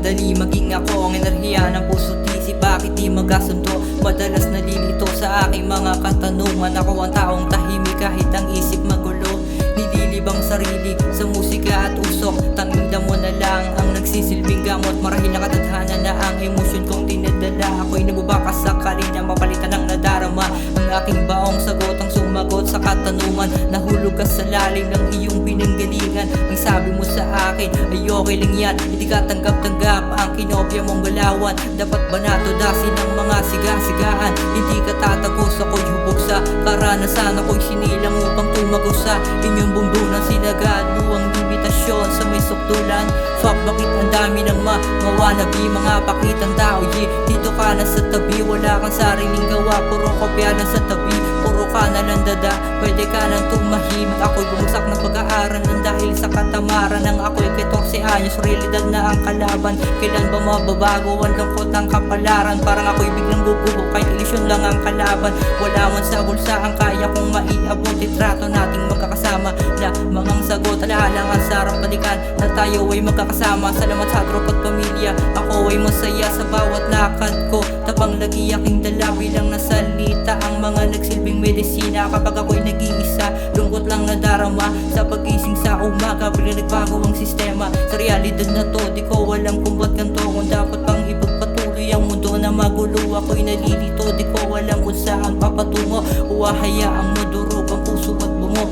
madali maging ako ang enerhiya ng puso't isip. Bakit di magkasundo? Madalas nalilito sa aking mga katanungan. Ako ang taong tahimik kahit ang isip magulo. Nililibang sarili sa musika at usok. Tanging damo na lang ang nagsisilbing gamot. Marahil nakatadhana na ang emosyon kong dinadala. Ako'y nagbubakas sakali na mapalitan ng nadarama. Ang aking baong sagot ang sumagot sa katanungan. Nahulog ka sa lalim ng iyong pinanggalingan. Ang sabi mo sa akin ay okay lang yan, hindi ka tanggap-tanggap ang kinopya mong galawan. Dapat ba natudasin ng mga siga-sigaan? Hindi ka tatagos, ako'y hubog sa karanasan. Ako'y sinilang upang tumago sa inyong bumbunan. Sinagad mo ang limitasyon sa may sukdulan. Fuck, bakit ang dami ng mga wannabe, mga pakitang tao? Dito ka na sa tabi, wala kang sariling gawa. Puro kopya na sa tabi, puro ka na lang dada. Pwede ka nang tumahimik. Ako'y bumagsak ng pag-aaral ng dahil sa katamaran ng ako'y 14 anyos. Realidad na ang kalaban, kailan ba mababago? Ang lungkot ang kapalaran, parang ako'y biglang gugubo. Kahit ilusyon lang ang kalaban, wala man sa bulsa ang kaya kong maiabot. Itrato nating magkakasama na mga sagot. Alahalangan sa harap balikan na tayo ay magkakasama. Salamat sa tropa't pamilya, ako ay masaya sa bawat lakad ko. Tabang lagi aking dala bilang nasalita ang mga nagsilbing medisina. Kapag ako'y nag-iisa, lungkot lang nadarama sa pagising sa umaga. Bilang nagbago ang sistema sa realidad na to, di ko alam kung ba't ganito. Kung dapat pang ipagpatuloy ang mundo na magulo, ako'y nalilito. Di ko alam kung saan papatungo, o hayaang madurog ang puso at bungo.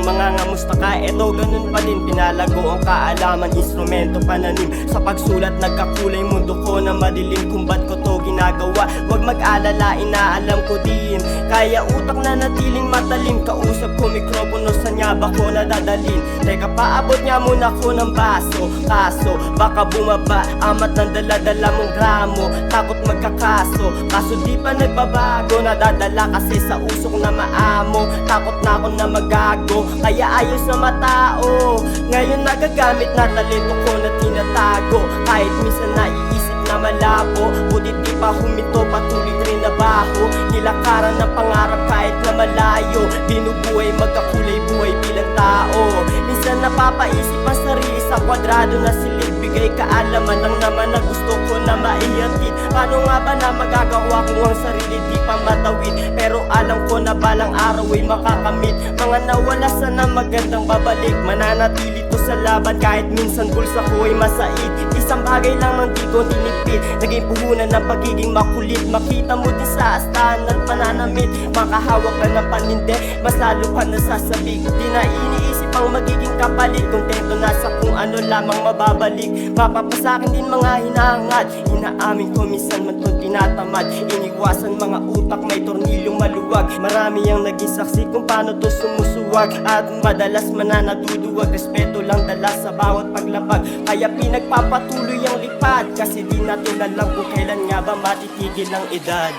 Mangangamusta ka, eto ganun pa din. Pinalago ang kaalaman, instrumento pananim. Sa pagsulat nagkakulay mundo ko na madilim. Kung ba't ko to ginagawa, wag mag-alala, inaalam ko din. Kaya utak na natiling matalim. Kausap ko mikropono, sa niya ba ko nadadalin? Teka, paabot niya muna ko ng baso. Kaso, baka bumaba amat ng dala-dala mong gramo. Takot magkakaso, kaso di pa nagbabago. Nadadala kasi sa usok na maamo. Takot na ako na magago, kaya ayos na matao. Ngayon nagagamit na talento ko na tinatago. Kahit minsan naiisip na malabo, buti di pa humito, patuloy rin na baho. Nilakaran ng pangarap kahit na malayo. Binubuhay magkakulay buhay bilang tao. Minsan napapaisip ang sarili sa kwadrado na silid. Bigay kaalaman lang naman na gusto ko na maihatid. Paano nga ba na magagawa kung ang sarili di pa matawid? Pero alam ko na balang araw ay makakamit. Mga nawala sana magandang babalik. Mananatili to sa laban kahit minsan bulsa ko ay masaid. Isang bagay lang ang di ko tinipid, naging puhunan ng pagiging makulit. Makita mo din sa astahan at pananamit. Makahawak ka ng paninde, mas lalo ka nasasabik. Di na iniisip ang magiging kapalit. Kontento na sa kung ano lamang mababalik. Mapapasakin din mga hinahangad. Inaamin ko minsan man itong tinatamad. Iniwasan mga utak may tornilyong maluwag. Marami ang naging saksi kung paano to sumusuwag. At madalas mananaduduwag. Respeto lang dala sa bawat paglapag. Kaya pinagpapatuloy ang lipad, kasi di natin alam kung kailan nga ba matitigil ang edad.